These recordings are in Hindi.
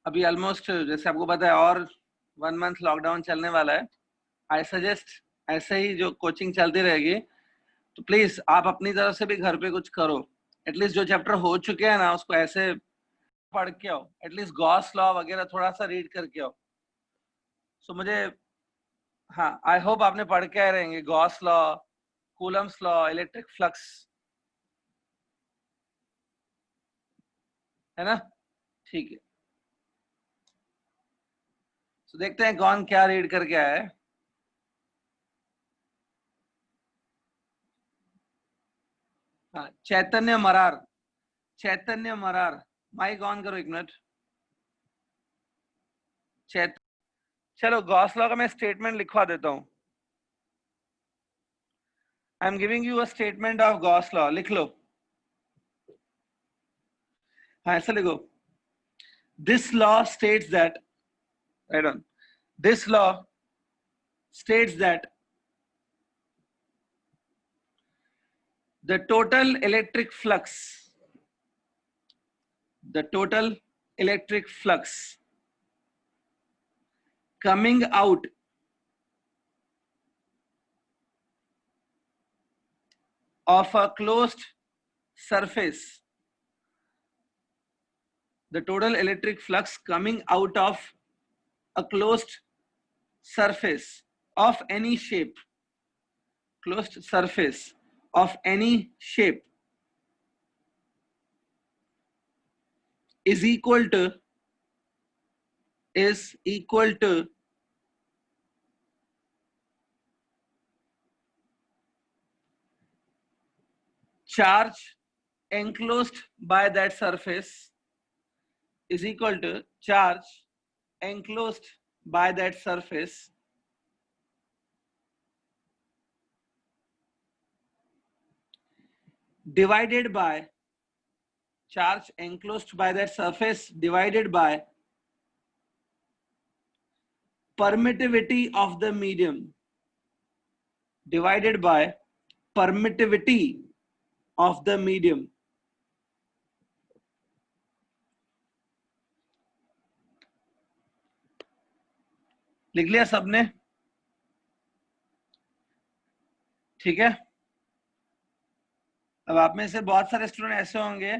अभी ऑलमोस्ट जैसे आपको पता है और 1 मंथ लॉकडाउन चलने वाला है। आई सजेस्ट ऐसे ही जो कोचिंग चलती रहेगी तो प्लीज आप अपनी तरफ से भी घर पे कुछ करो। एटलीस्ट जो चैप्टर हो चुके हैं ना उसको ऐसे पढ़ के आओ, एटलीस्ट गॉस लॉ वगैरह थोड़ा सा रीड करके आओ। सो मुझे, हाँ, आई होप आपने पढ़ के आए रहेंगे Gauss law, Coulomb's law, electric flux, है ना? ठीक है, तो देखते हैं कौन क्या रीड करके आया है। हाँ, चैतन्य मरार, चैतन्य मरार, माइक ऑन करो एक मिनट। चलो गॉस लॉ का मैं स्टेटमेंट लिखवा देता हूं। I am giving you a statement of Gauss law, लिख लो। हाँ, ऐसे लिखो। This law states that, right on, this law states that the total electric flux, the total electric flux coming out of a closed surface, the total electric flux coming out of a closed surface of any shape, closed surface of any shape is equal to charge enclosed by that surface, is equal to charge enclosed by that surface divided by charge enclosed by that surface divided by permittivity of the medium, divided by permittivity of the medium. लिख लिया सबने? ठीक है। अब आप में से बहुत सारे स्टूडेंट ऐसे होंगे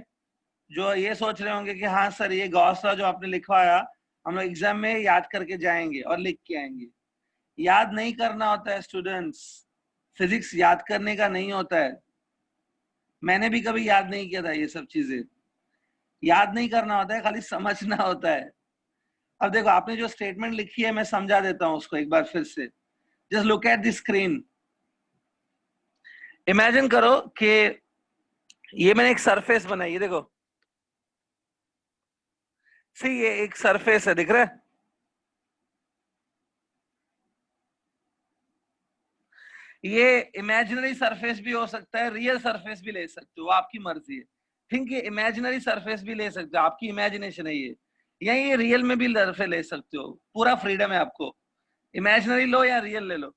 जो ये सोच रहे होंगे कि हाँ सर, ये गॉस लॉ जो आपने लिखवाया हम लोग एग्जाम में याद करके जाएंगे और लिख के आएंगे। याद नहीं करना होता है स्टूडेंट्स, फिजिक्स याद करने का नहीं होता है। मैंने भी कभी याद नहीं किया था, ये सब चीजें याद नहीं करना होता है, खाली समझना होता है। अब देखो आपने जो स्टेटमेंट लिखी है मैं समझा देता हूं उसको एक बार फिर से। Just look at the screen. Imagine करो कि ये मैंने एक सरफेस बनाई है, देखो सी, ये एक सरफेस है, दिख रहा है? ये इमेजिनरी सरफेस भी हो सकता है, रियल सरफेस भी ले सकते हो, आपकी मर्जी है। थिंक ये इमेजिनरी सरफेस भी ले सकते हो, आपकी इमेजिनेशन है ये, या ये रियल में भी सरफेस ले सकते हो, पूरा फ्रीडम है आपको। इमेजिनरी लो या रियल ले लो।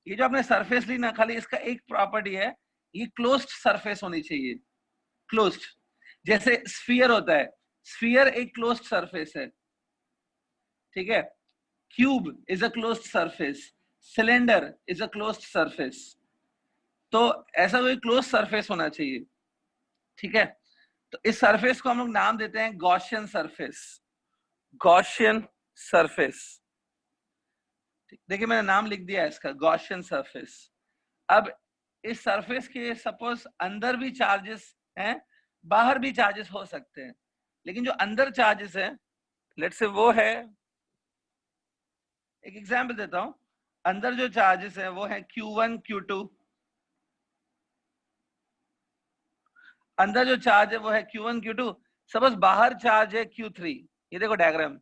ये जो आपने सरफेस ली ना, खाली इसका एक प्रॉपर्टी है, ये क्लोज्ड सरफेस होनी चाहिए। क्लोज्ड, जैसे स्फीयर होता है, स्फीयर एक क्लोज्ड सरफेस है, ठीक है? Cube is a closed surface, cylinder is a closed surface. तो ऐसा कोई क्लोज सरफेस होना चाहिए, ठीक है? तो इस सरफेस को हम लोग नाम देते हैं गॉसियन सरफेस, गॉसियन सरफेस। देखिए मैंने नाम लिख दिया है इसका, गॉसियन सरफेस। अब इस सरफेस के सपोज अंदर भी चार्जेस हैं, बाहर भी चार्जेस हो सकते हैं, लेकिन जो अंदर चार्जेस हैं, लेट्स से वो है, एक एग्जांपल देता हूं, अंदर जो चार्जेस हैं वो है Q1 Q2, अंदर जो चार्ज है वो है Q1 Q2। सपोज बाहर चार्ज है Q3, ये देखो डायग्राम,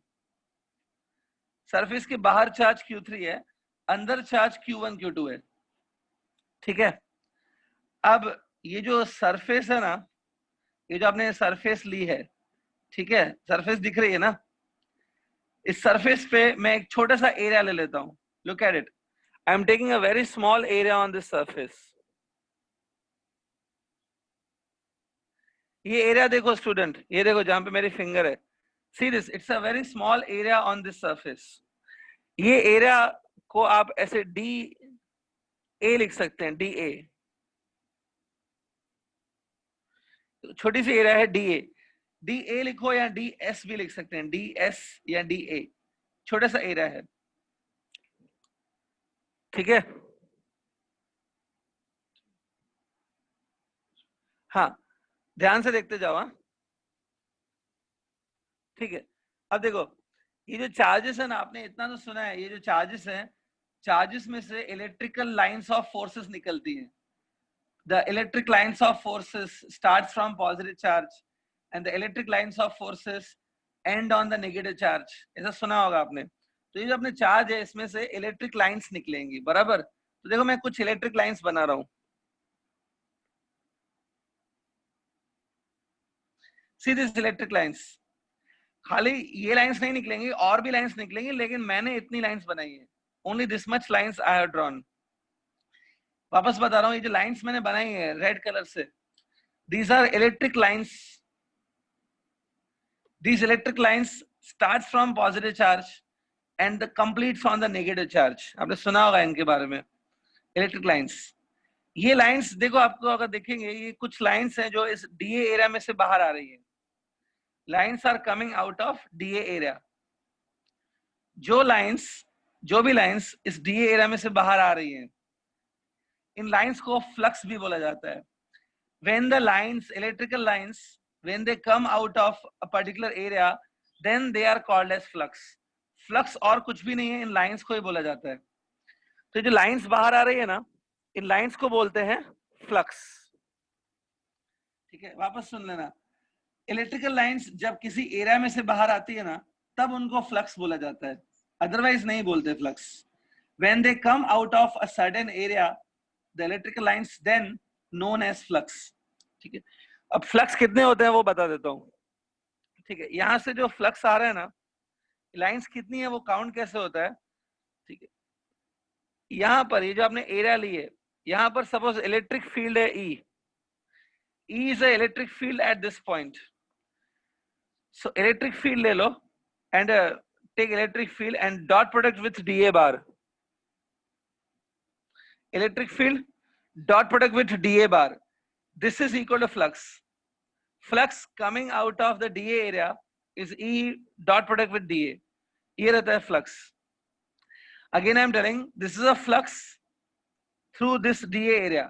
सरफेस के बाहर चार्ज Q3 है, अंदर चार्ज Q1 Q2 है, ठीक है? अब ये जो सरफेस है ना, ये जो आपने सरफेस ली है, ठीक है, सरफेस दिख रही है ना, इस सरफेस पे मैं एक छोटा सा एरिया ले लेता हूं। Look at it, I am taking a very small area on this surface. ये एरिया देखो स्टूडेंट, ये देखो जहां पे मेरी फिंगर है, see this, it's a very small area on this surface. ये एरिया को आप ऐसे डी ए लिख सकते हैं, डी ए, छोटी सी एरिया है डी ए। डी ए लिखो या डी एस भी लिख सकते हैं, डी एस या डी ए, छोटा सा एरिया है, ठीक है। हाँ, ध्यान से देखते जाओ। हाँ, ठीक है। अब देखो, ये जो चार्जेस है ना, आपने इतना तो सुना है, ये जो चार्जेस हैं, चार्जेस में से इलेक्ट्रिकल लाइंस ऑफ फोर्सेस निकलती हैं। The electric lines of forces starts from positive charge and the electric lines of forces end on the negative charge, ऐसा सुना होगा आपने। तो ये जो अपने चार्ज है, इसमें से इलेक्ट्रिक लाइंस निकलेंगी, बराबर। तो देखो, मैं कुछ इलेक्ट्रिक लाइंस बना रहा हूं। सी दिस इलेक्ट्रिक लाइंस, खाली ये लाइंस नहीं निकलेंगी, और भी लाइंस निकलेंगी, लेकिन मैंने इतनी लाइंस बनाई है, only this much lines I have drawn. वापस बता रहा हूँ, ये जो लाइंस मैंने बनाई है रेड कलर से, these are electric lines. These electric lines starts from positive charge and the completes on the negative charge। आपने सुना होगा इनके बारे में, इलेक्ट्रिक लाइंस। ये लाइंस देखो, आपको अगर देखेंगे, ये कुछ लाइंस हैं जो इस डीए एरिया में से बाहर आ रही है। Lines are coming out of the area. जो भी लाइंस इस डीए एरिया में से बाहर आ रही हैं, इन लाइंस को फ्लक्स भी बोला जाता है। When the lines, electrical lines, when they come out of a particular area, then they are called as flux। Flux और कुछ भी नहीं है, इन लाइंस को ही बोला जाता है। तो जो लाइंस बाहर आ रही है ना, इन लाइंस को बोलते हैं फ्लक्स, ठीक है। वापस सुन लेना, इलेक्ट्रिकल लाइंस जब किसी एरिया में से बाहर आती है ना, तब उनको फ्लक्स बोला जाता है, अदरवाइज नहीं बोलते flux. When they come out of a certain area, the electrical lines then known as flux, ठीक है। अब फ्लक्स कितने होते हैं वो बता देता हूँ, ठीक है। यहां से जो फ्लक्स आ रहा है ना, लाइंस कितनी है वो काउंट कैसे होता है, ठीक है। यहाँ पर ये जो आपने एरिया ली है, यहाँ पर सपोज इलेक्ट्रिक फील्ड है E, is a electric field at this point. So electric field ले लो and take electric field and dot product with D A bar. Electric field dot product with dA bar, this is equal to flux। Flux coming out of the dA area is E dot product with dA। ये रहता है flux। Again I am telling, this is a flux through this dA area।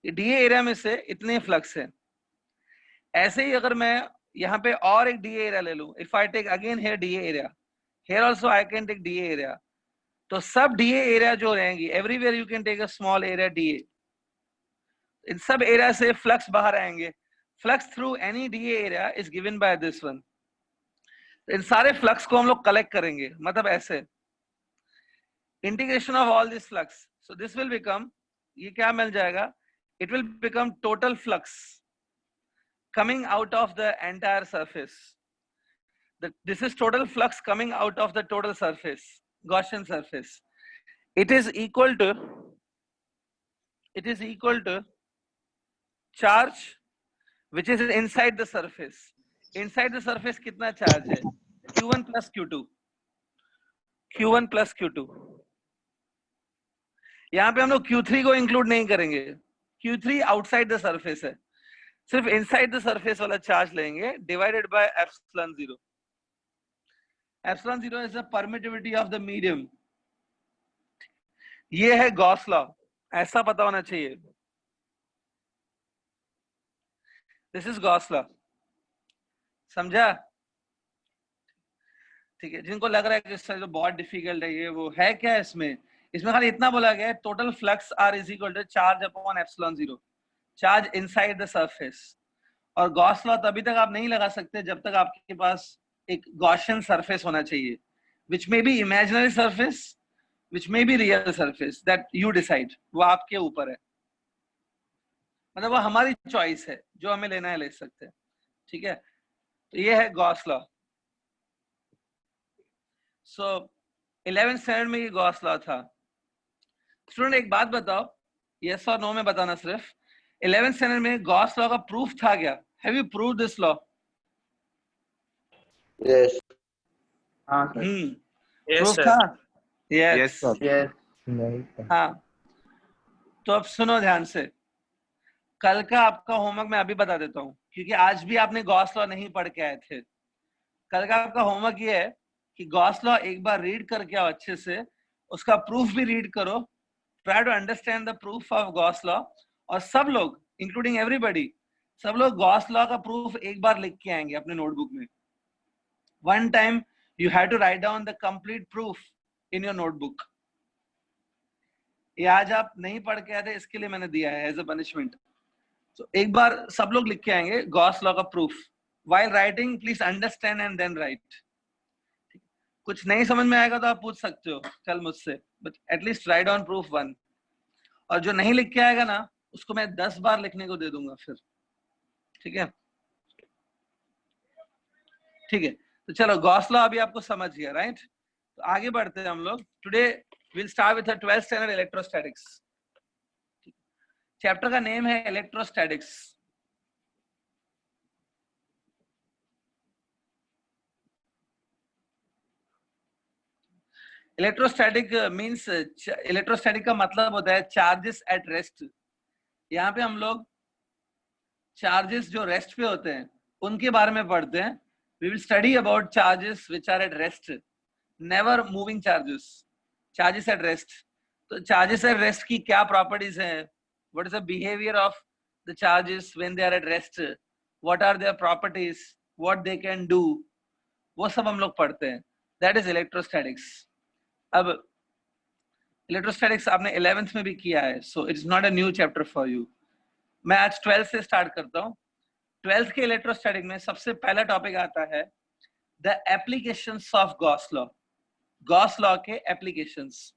ये dA area में से इतने flux है। ऐसे ही अगर मैं यहाँ पे और एक dA area ले लूं, if I take again here dA area, here also I can take dA area, तो सब dA area जो रहेंगी, everywhere you can take a small area dA, इन सब एरिया से फ्लक्स बाहर आएंगे। Flux through any D A area is given by this one. इन सारे फ्लक्स को हम लोग कलेक्ट करेंगे, मतलब ऐसे integration of all this flux, so this will become, ये क्या मिल जाएगा, it will become total flux coming out of the entire surface. This is total flux coming out of the total surface, Gaussian surface. It is equal to charge which is inside the surface। inside the surface कितना चार्ज है, Q1 plus Q2, Q1 plus Q2। यहाँ पे हम लोग Q3 को इंक्लूड नहीं करेंगे, Q3 आउटसाइड द सरफेस है, सिर्फ इनसाइड द सरफेस वाला चार्ज लेंगे, divided by epsilon zero. Epsilon zero is the permittivity of the medium. ये है गॉस लॉ, ऐसा पता होना चाहिए। दिस इज गॉस लॉ, समझा, ठीक है। जिनको लग रहा है कि सर जो बहुत डिफिकल्ट है ये वो है, क्या इसमें, इसमें खाली इतना बोला गया है, total flux are is equal to charge upon epsilon zero, charge inside the surface. और गॉस लॉ तभी तक आप नहीं लगा सकते जब तक आपके पास एक गॉसियन सरफेस होना चाहिए, which may be imaginary surface, which may be real surface, that you decide, वो आपके ऊपर है, मतलब वो हमारी चॉइस है, जो हमें लेना है ले सकते हैं, ठीक है। तो ये है गॉस लॉ। सो 11th स्टैंडर्ड में ये गॉस लॉ था। स्टूडेंट एक बात बताओ, यस और नो में बताना सिर्फ, 11th स्टैंडर्ड में गॉस लॉ का प्रूफ था क्या, have you prove this law? Yes. हाँ सर। Yes, proof sir. था? Yes Yes. यस। नहीं था। हाँ, तो अब सुनो ध्यान से, कल का आपका होमवर्क मैं अभी बता देता हूँ, क्योंकि आज भी आपने गॉस लॉ नहीं पढ़ के आए थे। कल का आपका होमवर्क ये है कि गॉस लॉ एक बार रीड करके आओ अच्छे से, उसका प्रूफ भी रीड करो, try to understand the proof of Gauss law, और सब लोग इंक्लूडिंग एवरीबडी, सब लोग गॉस लॉ का प्रूफ एक बार लिख के आएंगे अपने नोटबुक में। One time you have to write down the complete proof in your notebook. ये आज आप नहीं पढ़ के आए थे, इसके लिए मैंने दिया है एज अ पनिशमेंट। तो एक बार सब लोग लिख के आएंगे गॉस लॉ का proof. While writing please understand and then write. कुछ नहीं समझ में आएगा तो आप पूछ सकते हो कल मुझसे, but at least right on proof 1। और जो नहीं लिख के आएगा ना, उसको मैं 10 बार लिखने को दे दूंगा फिर। ठीक है, ठीक है। तो चलो, गॉस लॉ अभी आपको समझ गया, राइट? तो आगे बढ़ते हैं हम लोग। Today will start with 12th standard electrostatics. Chapter का नेम है इलेक्ट्रोस्टैटिक्स। इलेक्ट्रोस्टैटिक मींस, इलेक्ट्रोस्टैटिक का मतलब होता है चार्जेस एट रेस्ट। यहाँ पे हम लोग चार्जेस जो रेस्ट पे होते हैं उनके बारे में पढ़ते हैं। We will study about charges which are at rest, never moving charges, charges at rest. तो चार्जेस एट रेस्ट की क्या प्रॉपर्टीज हैं, what is the behaviour of the charges when they are at rest, what are their properties, what they can do, वो सब हम लोग पढ़ते हैं। That is electrostatics. अब इलेक्ट्रोस्टैटिक्स आपने 11th में भी किया है, so it's not a new chapter for you. मैं आज 12th से स्टार्ट करता हूँ। 12th के इलेक्ट्रोस्टैटिक में सबसे पहला टॉपिक आता है the applications of Gauss law. Gauss law के एप्लीकेशंस।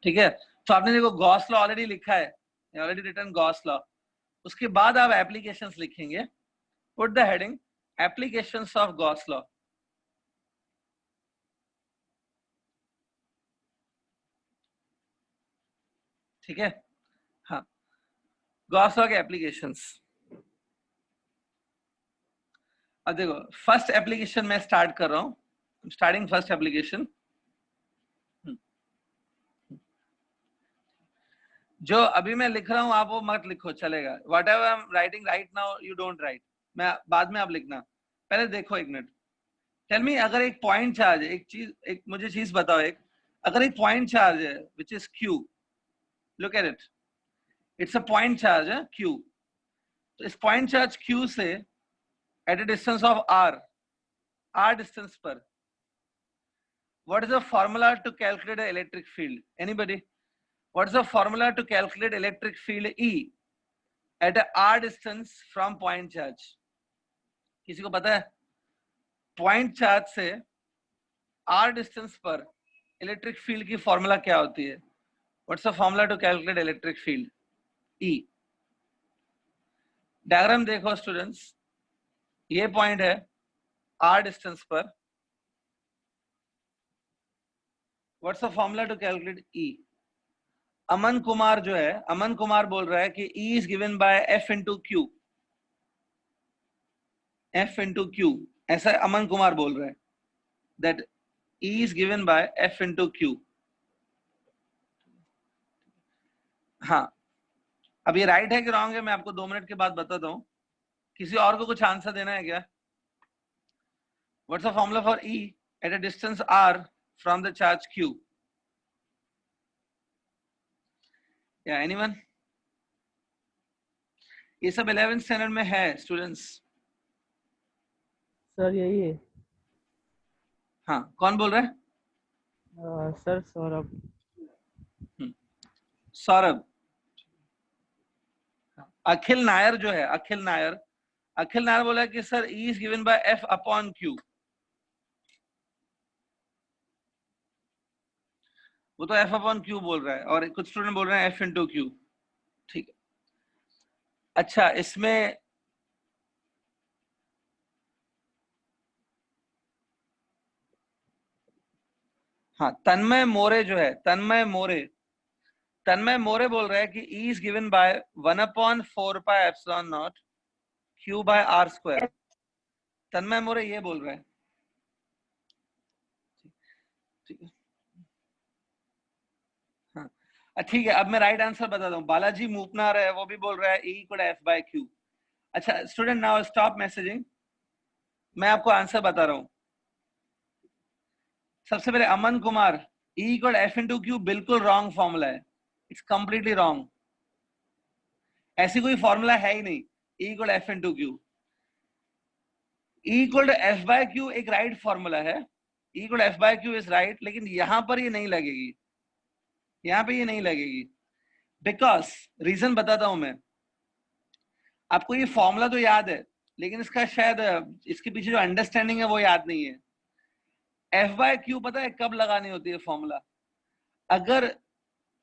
ठीक है, तो आपने देखो गॉस लॉ ऑलरेडी लिखा है, ऑलरेडी रिटन गॉस लॉ। उसके बाद आप एप्लीकेशंस लिखेंगे। Put the heading applications of Gauss law. ठीक है, हाँ, गॉस लॉ के एप्लीकेशंस। अब देखो, फर्स्ट एप्लीकेशन मैं स्टार्ट कर रहा हूं। Starting first application. जो अभी मैं लिख रहा हूं आप वो मत लिखो, चलेगा। What ever I am writing right now you don't write, मैं बाद में आप लिखना। पहले देखो एक मिनट, टेल मी, अगर एक पॉइंट चार्ज है, एक मुझे चीज बताओ, एक अगर एक पॉइंट चार्ज है which is Q, look at it, it's a point charge है क्यू। तो इस पॉइंट चार्ज क्यू से at a distance of R distance पर, what is the formula to calculate the electric field? Anybody? What is the formula to calculate electric field E at a r distance from point charge? किसी को पता है? पॉइंट चार्ज से r डिस्टेंस पर इलेक्ट्रिक फील्ड की फॉर्मूला क्या होती है? What's the formula to calculate electric field E? Diagram देखो स्टूडेंट्स, ये पॉइंट है r डिस्टेंस पर। What's the formula to calculate E? Aman Kumar जो है, अमन कुमार बोल रहा है कि E is given by F into Q। F into Q, ऐसा अमन कुमार बोल रहा है, that E is given by F into Q। हाँ, अब ये राइट है कि रॉन्ग है मैं आपको 2 मिनट के बाद बताता हूँ। किसी और को कुछ आंसर देना है क्या? What's the formula for E at a distance R from the charge Q? Yeah, anyone? ये सब 11th स्टैंडर्ड में है स्टूडेंट्स। सर यही है। हाँ, कौन बोल रहा है? सर सौरभ। सौरभ। अखिल नायर जो है, अखिल नायर बोला कि sir E is given by F upon Q। वो तो F upon Q बोल रहा है, और कुछ स्टूडेंट बोल रहे हैं F into Q। ठीक है, अच्छा, इसमें हाँ, तन्मय मोरे जो है, तन्मय मोरे बोल रहा है कि E is given by 1/4 pi epsilon naught Q by R square। तन्मय मोरे ये बोल रहा है। ठीक है, हाँ ठीक है। अब मैं राइट आंसर बता दूं। बालाजी मूपनार है, वो भी बोल रहा है E equal F by Q। अच्छा स्टूडेंट, नाउ स्टॉप मैसेजिंग, मैं आपको आंसर बता रहा हूं। सबसे पहले Aman Kumar, E equal F into Q बिल्कुल रॉन्ग फॉर्मूला है, इट्स कंप्लीटली रॉन्ग। ऐसी कोई फॉर्मूला है ही नहीं E equal F into Q. E equal to F by Q एक राइट फॉर्मूला है, E equal F by Q is right, लेकिन यहां पर ये नहीं लगेगी, यहां पे ये नहीं लगेगी। बिकॉज रीजन बताता हूं मैं आपको। ये फॉर्मूला तो याद है, लेकिन इसका शायद इसके पीछे जो अंडरस्टैंडिंग है वो याद नहीं है। F बाय Q पता है कब लगानी होती है फॉर्मूला? अगर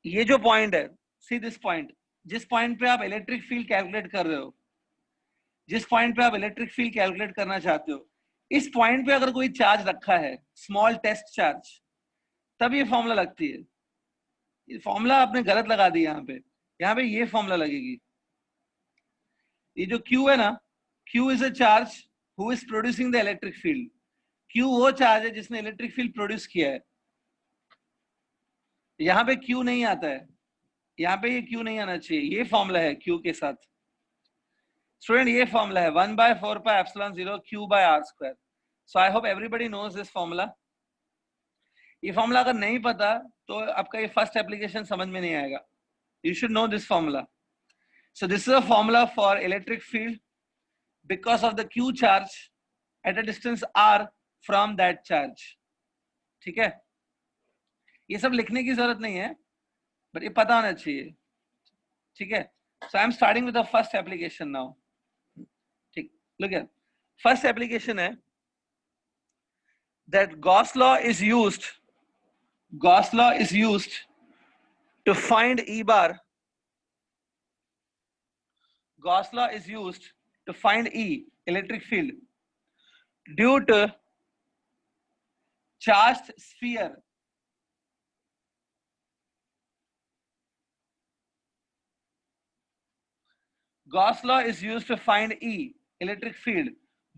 ये जो पॉइंट है, सी दिस पॉइंट, जिस पॉइंट पे आप इलेक्ट्रिक फील्ड कैलकुलेट कर रहे हो, जिस पॉइंट पे आप इलेक्ट्रिक फील्ड कैलकुलेट करना चाहते हो, इस पॉइंट पे अगर कोई चार्ज रखा है, स्मॉल टेस्ट चार्ज, तब ये फॉर्मूला लगती है। ये फॉर्मूला आपने गलत लगा दी यहाँ पे ये फॉर्मूला लगेगी। ये जो Q है ना, Q is a charge who is producing the electric field. Q वो चार्ज है जिसने इलेक्ट्रिक फील्ड प्रोड्यूस किया है। यहाँ पे Q नहीं आता है, यहाँ पे ये Q नहीं आना चाहिए। ये फॉर्मूला है Q के साथ। स्टूडेंट ये फॉर्मूला है 1/4 pi epsilon 0 Q by R square। So I hope everybody knows this formula. ये फॉर्मूला अगर नहीं पता तो आपका ये फर्स्ट एप्लीकेशन समझ में नहीं आएगा। You should know this formula. So this is a formula for electric field because of the Q charge at a distance R from that charge। ठीक है, ये सब लिखने की जरूरत नहीं है, बट ये पता होना चाहिए। ठीक है, so I am starting with the first application now। ठीक, look at first application है that Gauss law is used to find E bar। Gauss law is used to find E electric field due to charged sphere। Gauss law is used to find E electric field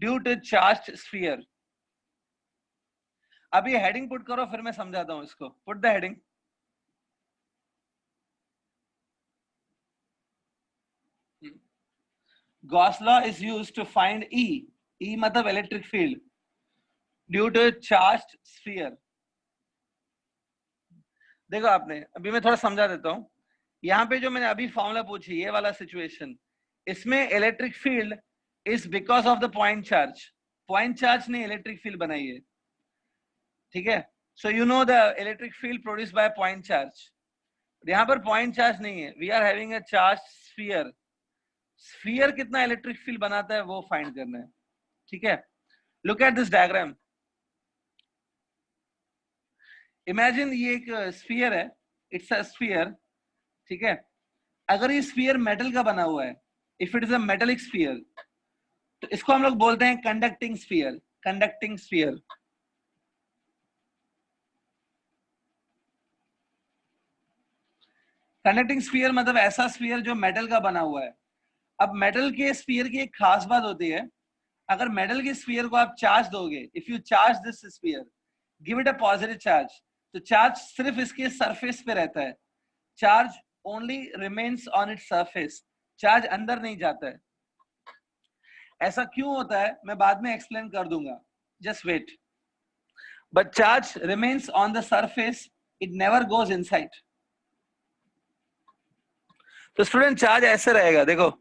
due to charged sphere। अब ये हेडिंग पुट करो, फिर मैं समझाता हूं इसको। Put the heading. Gauss law is used to find E मतलब electric field due to charged sphere. देखो आपने, अभी मैं थोड़ा समझा देता हूं। यहाँ पे जो मैंने अभी फॉर्मूला पूछी, ये वाला सिचुएशन, इसमें electric field is because of the point charge. Point charge ने इलेक्ट्रिक फील्ड बनाई है। ठीक है, so you know the electric field produce by point charge. यहाँ पर पॉइंट चार्ज नहीं है, we are having a charge sphere. Sphere कितना इलेक्ट्रिक फील्ड बनाता है वो फाइंड करना है। ठीक है, look at this diagram. Imagine ये एक स्फीयर है, इट्स अ स्फीयर। ठीक है, अगर ये स्फीयर मेटल का बना हुआ है, if it is a metallic sphere, तो इसको हम लोग बोलते हैं conducting sphere. Conducting sphere. Conducting sphere मतलब ऐसा स्फीयर जो मेटल का बना हुआ है। अब मेटल के स्फीयर की एक खास बात होती है, अगर मेटल के स्फीयर को आप चार्ज दोगे, if you charge this sphere, give it a positive charge, तो चार्ज सिर्फ इसके सरफेस पे रहता है। Charge only remains on its surface, charge अंदर नहीं जाता है। ऐसा क्यों होता है मैं बाद में एक्सप्लेन कर दूंगा, just wait. But charge remains on the surface, it never goes inside. तो स्टूडेंट चार्ज ऐसे रहेगा, देखो।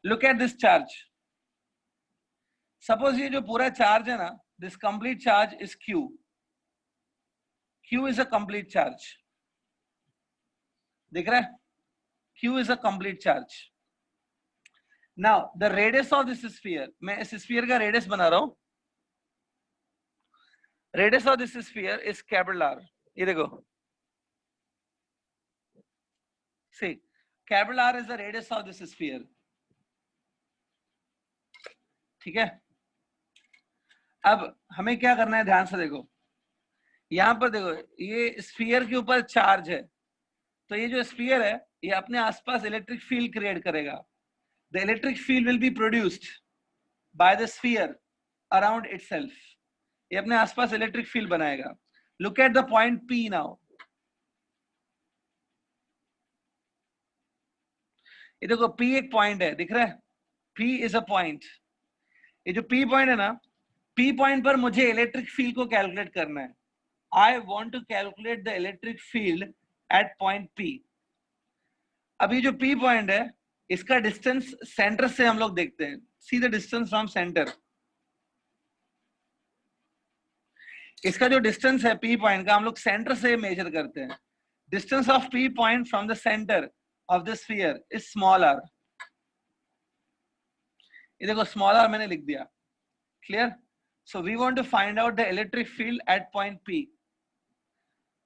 Look at this charge. Suppose ये जो पूरा चार्ज है ना, this complete charge is Q। Q is a complete charge, दिख रहा है? Q is a complete charge. Now the radius of this sphere, मैं इस स्फीयर का रेडियस बना रहा हूं। Radius of this sphere is capital R। ये देखो, see capital R is the radius of this sphere. ठीक है, अब हमें क्या करना है, ध्यान से देखो, यहाँ पर देखो ये स्फीयर के ऊपर चार्ज है, तो ये जो स्फीयर है ये अपने आसपास इलेक्ट्रिक फील्ड क्रिएट करेगा. The electric field will be produced by the sphere around itself. ये अपने आसपास इलेक्ट्रिक फील्ड बनाएगा. Look at the point P now. ये देखो P एक पॉइंट है, दिख रहा है? P is a point. ये जो P पॉइंट है ना, P पॉइंट पर मुझे इलेक्ट्रिक फील्ड को कैलकुलेट करना है. I want to calculate the electric field at point P. अभी जो P पॉइंट है इसका डिस्टेंस सेंटर से हम लोग देखते हैं. See the distance from centre. इसका जो डिस्टेंस है P पॉइंट का हम लोग सेंटर से मेजर करते हैं. Distance of P point from the centre of the sphere is small r. ये देखो स्मॉल r मैंने लिख दिया. Clear? So we want to find out the electric field at point P.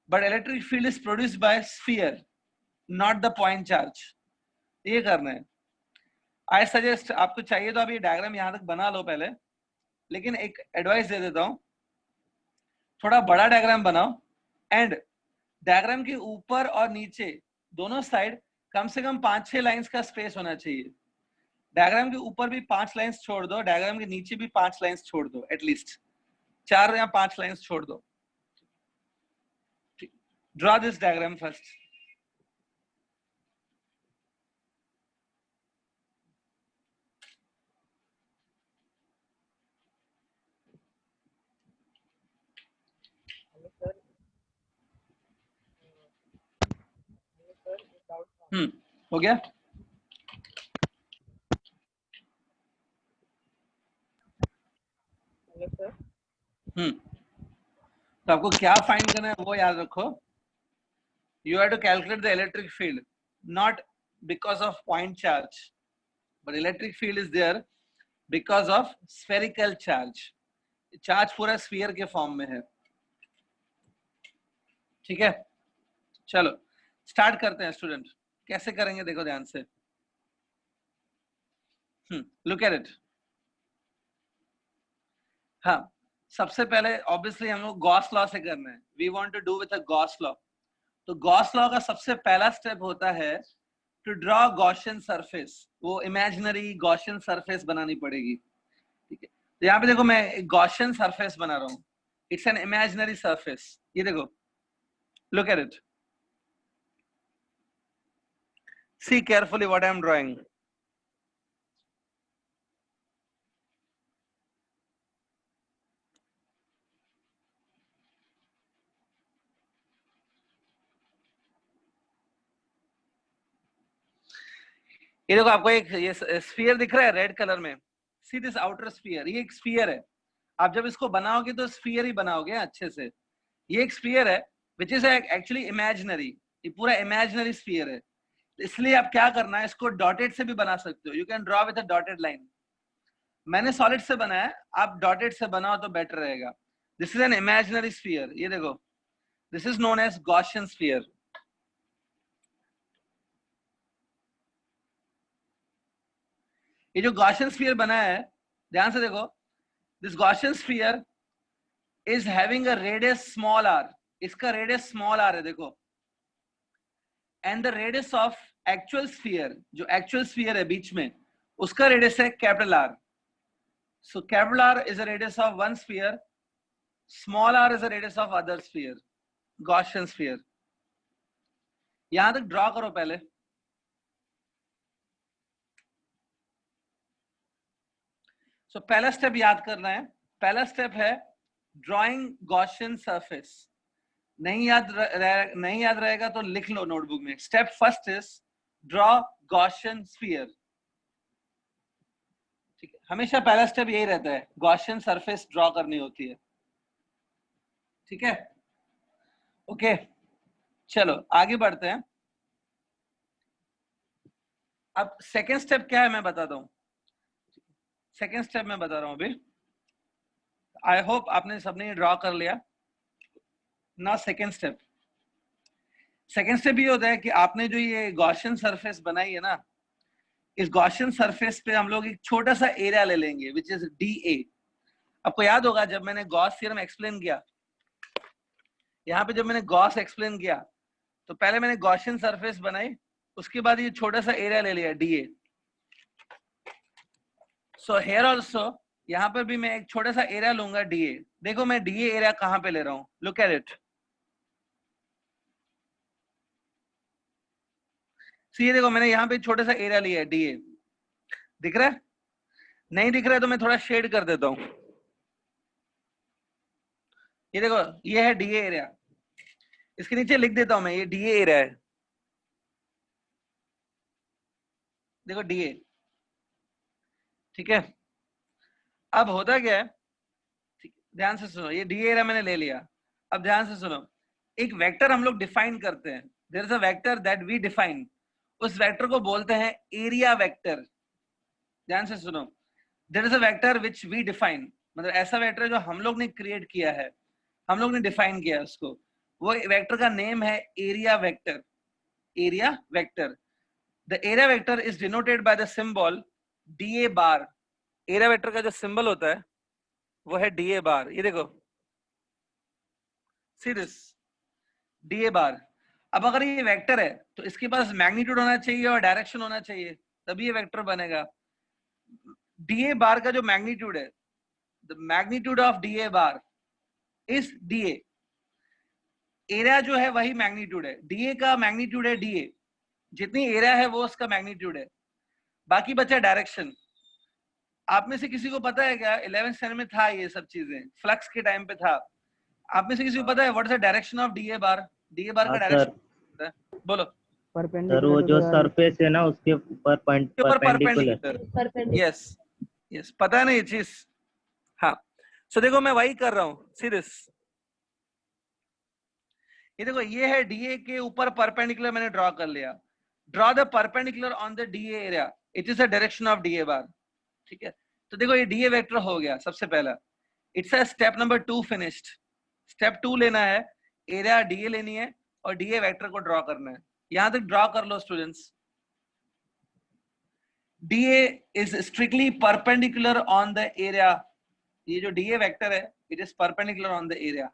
But electric field is produced by sphere, not the point charge. ये करना है. I suggest आपको चाहिए तो आप ये डायग्राम यहाँ तक बना लो पहले, लेकिन एक एडवाइस दे देता हूँ, थोड़ा बड़ा डायग्राम बनाओ एंड डायग्राम के ऊपर और नीचे दोनों साइड कम से कम 5-6 लाइंस का स्पेस होना चाहिए. डायग्राम के ऊपर भी 5 लाइंस छोड़ दो, डायग्राम के नीचे भी 5 लाइंस छोड़ दो, एटलीस्ट 4 या 5 लाइंस छोड़ दो. Draw this diagram first. हो गया? तो आपको क्या फाइंड करना है वो याद रखो. You have to calculate the electric field, not because of point charge, but electric field is there because of spherical charge. Charge पूरा स्फीयर के फॉर्म में है. ठीक है, चलो स्टार्ट करते हैं स्टूडेंट. कैसे करेंगे देखो ध्यान से. Look at it. हाँ, सबसे पहले ऑब्वियसली हम लोग गॉस लॉ से करना है. We want to do with a Gauss law. तो गॉस लॉ का सबसे पहला स्टेप होता है टू ड्रॉ गॉसियन सरफेस. वो इमेजिनरी गॉसियन सरफेस बनानी पड़ेगी. ठीक है, तो यहाँ पे देखो मैं एक गॉसियन सरफेस बना रहा हूँ. It's an imaginary surface. ये देखो, look at it. See carefully what I M drawing. ये देखो आपको एक ये स्फीयर दिख रहा है रेड कलर में. See this outer sphere. ये एक स्फीयर है. आप जब इसको बनाओगे तो स्फीयर ही बनाओगे अच्छे से. ये एक स्फीयर है विच इज एक्चुअली इमेजिनरी. ये पूरा इमेजिनरी स्फीयर है. इसलिए आप क्या करना है, इसको डॉटेड से भी बना सकते हो. You can draw with a dotted line. मैंने सॉलिड से बनाया है, आप डॉटेड से बनाओ तो बेटर रहेगा. This is an imaginary sphere. ये देखो, this is known as Gaussian sphere. ये जो गॉसियन स्फीयर बनाया है, ध्यान से देखो, this Gaussian sphere is having a radius small r. इसका रेडियस स्मॉल r है देखो. And the radius of actual sphere, जो एक्चुअल स्फीयर है बीच में, उसका रेडियस है capital R. So capital R is a radius of one sphere, small r is a radius of other sphere, Gaussian sphere. यहां तक ड्रॉ करो पहले. सो पहला स्टेप याद करना है. पहला स्टेप है ड्रॉइंग गॉसियन सरफेस. नहीं याद रहेगा तो लिख लो नोटबुक में. Step first is draw Gaussian sphere. ठीक है, हमेशा पहला स्टेप यही रहता है, गॉसियन सरफेस ड्रॉ करनी होती है. ठीक है, ओके, चलो आगे बढ़ते हैं. अब सेकेंड स्टेप क्या है मैं बताता हूं. सेकेंड स्टेप मैं बता रहा हूं अभी. आई होप आपने सबने ड्रॉ कर लिया ना. सेकेंड स्टेप ये होता है कि आपने जो ये गॉसियन सरफेस बनाई है ना, इस गॉसियन सरफेस पे हम लोग एक छोटा सा एरिया ले लेंगे विच इज DA. आपको याद होगा जब मैंने गॉस थ्योरम एक्सप्लेन किया, यहाँ पे जब मैंने गॉस एक्सप्लेन किया तो पहले मैंने गॉसियन सरफेस बनाई, उसके बाद ये छोटा सा एरिया ले लिया डीए। सो हेयर ऑल्सो यहाँ पर भी मैं एक छोटा सा एरिया लूंगा डीए। देखो मैं डीए एरिया कहाँ पे ले रहा हूँ, लुक एट इट। ये देखो मैंने यहाँ पे छोटा सा एरिया लिया है डीए, दिख रहा है? नहीं दिख रहा है तो मैं थोड़ा शेड कर देता हूँ। ये देखो ये है डीए एरिया, इसके नीचे लिख देता हूं मैं ये डीए एरिया है। देखो डीए, ठीक है। अब होता क्या है, ध्यान से सुनो, ये डीए एरिया मैंने ले लिया। अब ध्यान से सुनो, एक वेक्टर हम लोग डिफाइन करते हैं, there is a vector that we define, उस वेक्टर को बोलते हैं एरिया वेक्टर। ध्यान से सुनो, there is a vector which we define, मतलब ऐसा वेक्टर जो हम लोग ने क्रिएट किया है, हम लोग ने डिफाइन किया है उसको, वो वेक्टर का नेम है area vector. Area vector, the area vector is denoted by the symbol DA bar. Area vector का जो सिंबल होता है वो है डीए बार। ये देखो सी दिस डीए बार। अब अगर ये वेक्टर है तो इसके पास मैग्नीट्यूड होना चाहिए और डायरेक्शन होना चाहिए, तभी ये वेक्टर बनेगा। डीए बार का जो मैग्नीट्यूड है, the magnitude of D A bar is DA. Area जो है वही मैग्नीट्यूड है, डीए का मैग्नीट्यूड है डीए, जितनी एरिया है वो उसका मैग्नीट्यूड है, बाकी बचा डायरेक्शन। आप में से किसी को पता है क्या, 11th स्टैंडर्ड में था ये सब चीजें, फ्लक्स के टाइम पे था। आप में से किसी को पता है what is the direction of D A bar? D A bar का सर डायरेक्शन बोलो। सर परपेंडिकुलर वो टू जो द सरफेस है ना उसके ऊपर के ऊपर परपेंडिकुलर। परपेंडिकुलर, यस यस, पता है ना ये चीज। हाँ, सो देखो मैं वही कर रहा हूँ, सी दिस। ये देखो ये है डीए के ऊपर परपेंडिकुलर, मैंने ड्रॉ कर लिया। Draw the perpendicular on the D A area, it is the direction of D A bar. ठीक है, तो देखो ये डीए वेक्टर हो गया सबसे पहला। It's a step number 2 finished. Step 2 लेना है, एरिया डीए लेनी है और डीए वेक्टर को ड्रॉ करना है। यहां तक ड्रॉ कर लो students. D A is strictly perpendicular on the area. ये जो डीए वेक्टर है it is perpendicular on the area.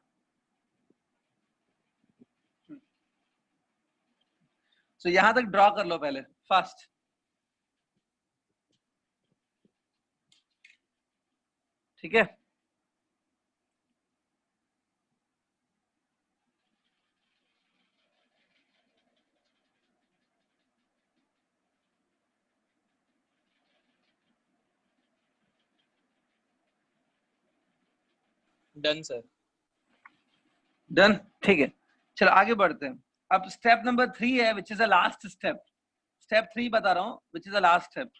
So यहां तक ड्रॉ कर लो पहले फास्ट। ठीक है, डन सर। डन, ठीक है। चलो आगे बढ़ते हैं। अब स्टेप नंबर 3 है which is the last step. Step 3 बता रहा हूँ which is the last step.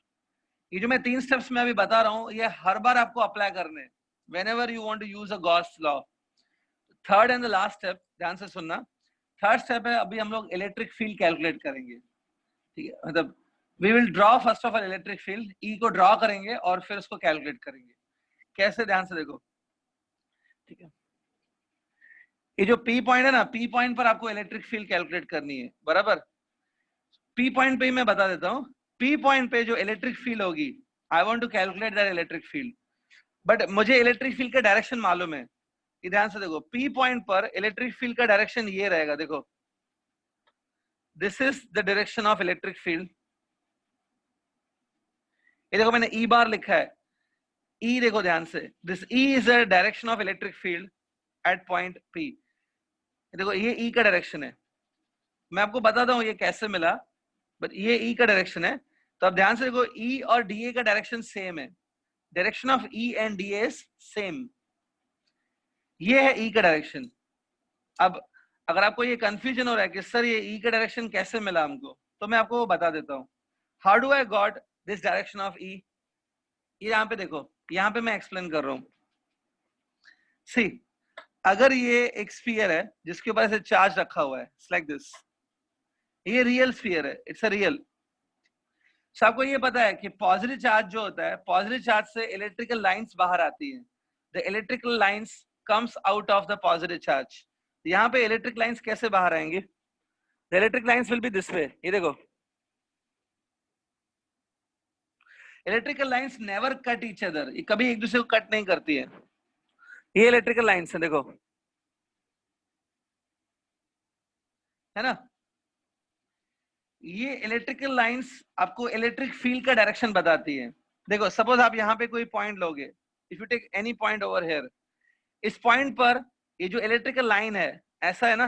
ये जो मैं 3 स्टेप्स में अभी बता रहा हूँ ये हर बार आपको अप्लाई करने हैं whenever you want to use a Gauss law। Third and the last step, ध्यान से सुनना। थर्ड स्टेप है अभी हम लोग इलेक्ट्रिक फील्ड कैलकुलेट करेंगे। ठीक है, मतलब we will draw first of all electric field, E को ड्रॉ करेंगे और फिर उसको कैलकुलेट करेंगे। कैसे, ध्यान से देखो। ठीक है, ये जो पी पॉइंट है ना, पी पॉइंट पर आपको इलेक्ट्रिक फील्ड कैलकुलेट करनी है, बराबर। पी पॉइंट पे ही मैं बता देता हूँ, पी पॉइंट पे जो इलेक्ट्रिक फील्ड होगी, I want to calculate that electric field, but मुझे इलेक्ट्रिक फील्ड का डायरेक्शन मालूम है। ये ध्यान से देखो, पी पॉइंट पर इलेक्ट्रिक फील्ड का डायरेक्शन ये रहेगा, देखो this is the direction of electric field. ये देखो मैंने ई बार लिखा है, ई देखो ध्यान से, this E is the direction of electric field at point P. देखो ये ई का डायरेक्शन है, मैं आपको बताता हूँ ये कैसे मिला, बट ये ई का डायरेक्शन है। तो अब ध्यान से देखो, ई और डीए का डायरेक्शन सेम है, direction of E and DA is same. ये है ई का डायरेक्शन। अब अगर आपको ये कंफ्यूजन हो रहा है कि सर ये ई का डायरेक्शन कैसे मिला हमको, तो मैं आपको वो बता देता हूँ। How do I got this direction of E? ये यहाँ पे देखो, यहाँ पे मैं एक्सप्लेन कर रहा हूँ। सी, अगर ये एक स्फीयर है जिसके ऊपर ऐसे चार्ज रखा हुआ है, लाइक दिस, ये रियल स्फीयर है, इट्स अ रियल। सबको ये पता है कि पॉजिटिव चार्ज जो होता है, पॉजिटिव चार्ज से इलेक्ट्रिकल लाइंस बाहर आती हैं। The electrical lines comes out of the positive charge. यहाँ पे इलेक्ट्रिक लाइंस कैसे बाहर आएंगे? The electric lines will be this way. ये देखो, electrical lines never cut each other, ये कभी एक दूसरे को कट नहीं करती है। ये इलेक्ट्रिकल लाइंस है, देखो, है ना। ये इलेक्ट्रिकल लाइंस आपको इलेक्ट्रिक फील्ड का डायरेक्शन बताती है। देखो सपोज आप यहाँ पे कोई पॉइंट लोगे, if you take any point over here, इस पॉइंट पर ये जो इलेक्ट्रिकल लाइन है ऐसा है ना,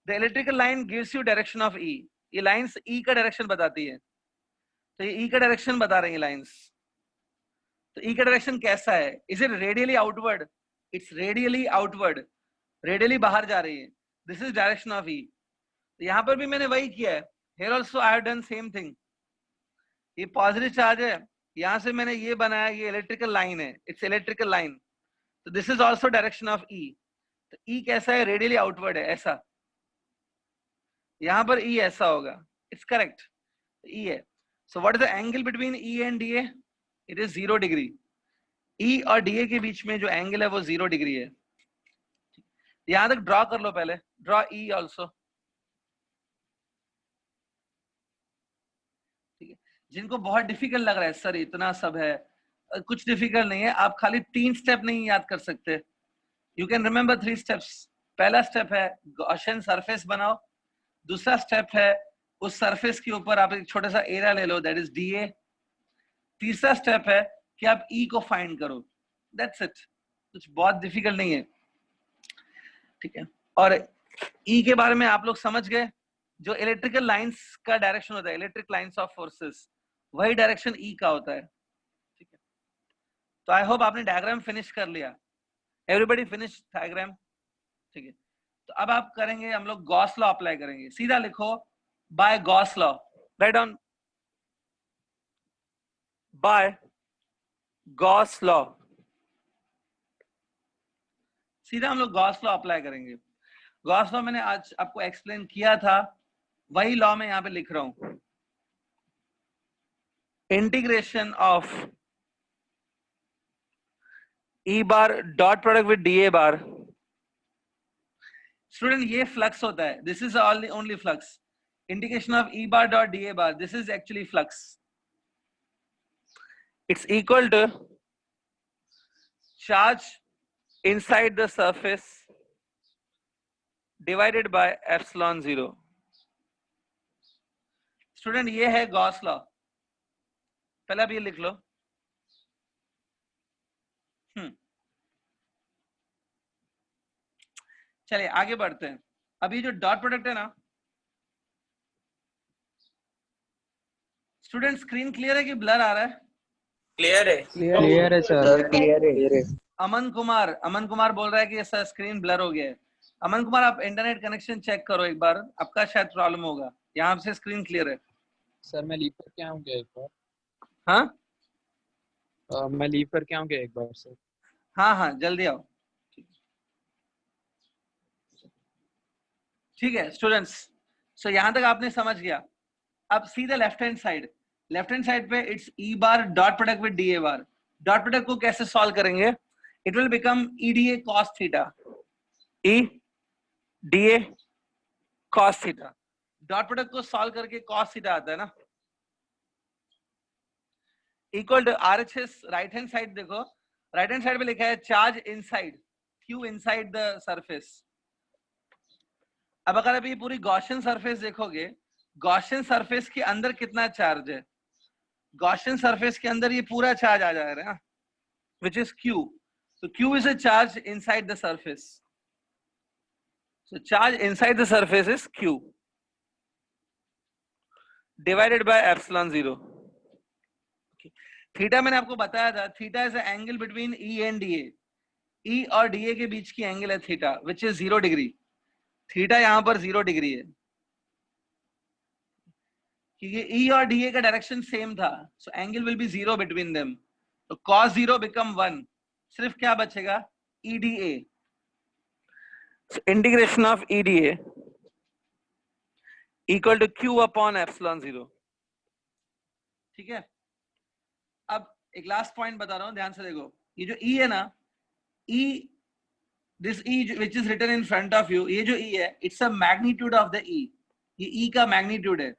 the electrical line gives you direction of E. ये लाइंस ई का डायरेक्शन बताती है, तो ये ई का डायरेक्शन बता रही है लाइंस। तो ई का डायरेक्शन कैसा है? Is it radially outward? It's radially outward, radially बाहर जा रही है। This is direction of E. तो यहाँ पर भी मैंने वही किया है, here also I have done same thing. ये पॉजिटिव चार्ज है, यहाँ से मैंने ये बनाया, ये इलेक्ट्रिकल लाइन है, इट्स इलेक्ट्रिकल लाइन, तो this is also direction of E. तो ई कैसा है? रेडियली आउटवर्ड है, ऐसा। यहाँ पर ई ऐसा होगा, इट्स करेक्ट, ई है। So what is the angle between E and D A? It is 0 degree. E और डी ए के बीच में जो एंगल है वो 0 डिग्री है। यहां तक ड्रॉ कर लो पहले, ड्रॉ ई ऑल्सो। ठीक है, जिनको बहुत डिफिकल्ट लग रहा है सर इतना सब है, कुछ डिफिकल्ट नहीं है, आप खाली 3 स्टेप नहीं याद कर सकते, यू कैन रिमेम्बर 3 स्टेप्स। पहला स्टेप है गॉसियन सरफेस बनाओ, दूसरा स्टेप है उस सरफेस के ऊपर आप एक छोटा सा एरिया ले लो, दैट इज डी ए। तीसरा स्टेप है कि आप ई को फाइंड करो, दैट्स इट, कुछ बहुत डिफिकल्ट नहीं है। ठीक है, और ई के बारे में आप लोग समझ गए, जो इलेक्ट्रिकल लाइंस का डायरेक्शन होता है, इलेक्ट्रिक लाइंस ऑफ फोर्सेस, वही डायरेक्शन ई का होता है। ठीक है, तो आई होप आपने डायग्राम फिनिश कर लिया, एवरीबॉडी फिनिश डायग्राम। ठीक है, तो अब आप करेंगे, हम लोग गॉस लॉ अप्लाई करेंगे। सीधा लिखो by Gauss law, write down by Gauss law. सीधा हम लोग गॉस लॉ अप्लाई करेंगे। गॉस लॉ मैंने आज आपको एक्सप्लेन किया था, वही लॉ मैं यहाँ पे लिख रहा हूं। Integration of E bar dot product with D A bar. Student ये फ्लक्स होता है, this is only flux. Integration of E bar dot D A bar, this is actually flux. It's equal to charge inside the surface divided by epsilon 0। Student ये है गॉस लॉ, पहले आप ये लिख लो। चलिए आगे बढ़ते हैं। अभी जो डॉट प्रोडक्ट है ना, स्टूडेंट स्क्रीन क्लियर है कि ब्लर आ रहा है? क्लियर है, क्लियर है सर। क्लियर है। अमन कुमार बोल रहा है कि सर स्क्रीन ब्लर हो गया है। अमन कुमार आप इंटरनेट कनेक्शन चेक करो एक बार, आपका शायद प्रॉब्लम होगा, यहाँ से स्क्रीन क्लियर है। सर मैं लीव करके आऊंगा एक बार। हाँ मैं लीव करके आऊंगा एक बार सर। हाँ जल्दी आओ। ठीक है स्टूडेंट्स, सो यहाँ तक आपने समझ गया। अब सीधा लेफ्ट हैंड साइड पे it's E bar dot product with D A bar. Dot product को कैसे सॉल्व करेंगे? It will become E D A cos theta, E D A cos theta. Dot product को सॉल्व करके कॉस थीटा आता है ना, equal to RHS. Right hand side देखो, राइट हैंड साइड पे लिखा है charge inside, Q inside the surface. अब अगर अभी पूरी गॉसियन सरफेस देखोगे, गॉसियन सरफेस के अंदर कितना चार्ज है? गॉसियन सरफेस के अंदर ये पूरा चार्ज आ जा रहा है, which is Q. So Q is a charge inside the surface. So charge inside the surface is Q divided by epsilon 0. Okay. Theta मैंने आपको बताया था, theta is angle between E and DA. E और DA के बीच की एंगल है theta, which is 0 degree. Theta यहाँ पर 0 डिग्री है, क्योंकि E और DA का डायरेक्शन सेम था, so angle will be 0 between them. तो cos 0 become 1, सिर्फ क्या बचेगा? EDA। So integration of EDA equal to Q upon epsilon 0। ठीक है, अब एक लास्ट पॉइंट बता रहा हूं, ध्यान से देखो। ये जो E है ना, E, this E which is written in front of you, ये जो E है, it's a magnitude of the E। ये E का मैग्नीट्यूड है,